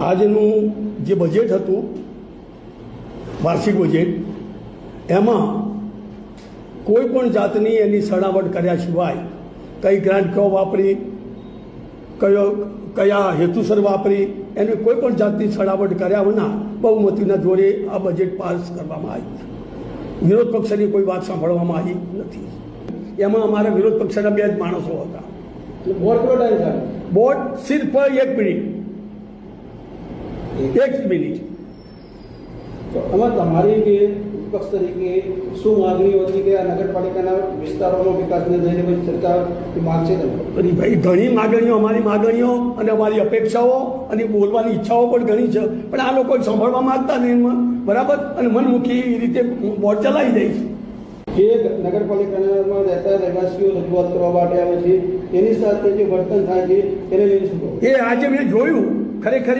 આજનું જે બજેટ હતું, વાર્ષિક બજેટ, એમાં કોઈ પણ જાતની એની સડાવટ કર્યા સિવાય કઈ ગ્રાન્ટ કયો વાપરી, કયા હેતુસર વાપરી, એની કોઈ પણ જાતની સડાવટ કર્યા વિના બહુમતીના જોડે આ બજેટ પાસ કરવામાં આવ્યું. વિરોધ પક્ષની કોઈ વાત સાંભળવામાં આવી નથી. એમાં અમારા વિરોધ પક્ષના 2 જ માણસો હતા. બોર્ડ સિર્ફ 1 મિનિટ. આમાં તમારી કે વિપક્ષ તરીકે શું માગણીઓ હતી કે આ નગરપાલિકાના વિસ્તારોનો વિકાસને લઈને કોઈ સરકારની માંગ છે? ભાઈ, ઘણી માગણીઓ, અમારી માગણીઓ અને અમારી અપેક્ષાઓ અને બોલવાની ઈચ્છાઓ પણ ઘણી છે, પણ આ લોકો સાંભળવા માંગતા નહીં એમાં, બરાબર, અને મનમુખી રીતે બોર્ડ ચલાવી દે છે. જે નગરપાલિકામાં રહેતા રહેવાસીઓ રજૂઆત કરવા માટે આવે છે એની સાથે જે વર્તન થાય છે એને લઈને શું કહો? એ આજે મેં જોયું, ખરેખર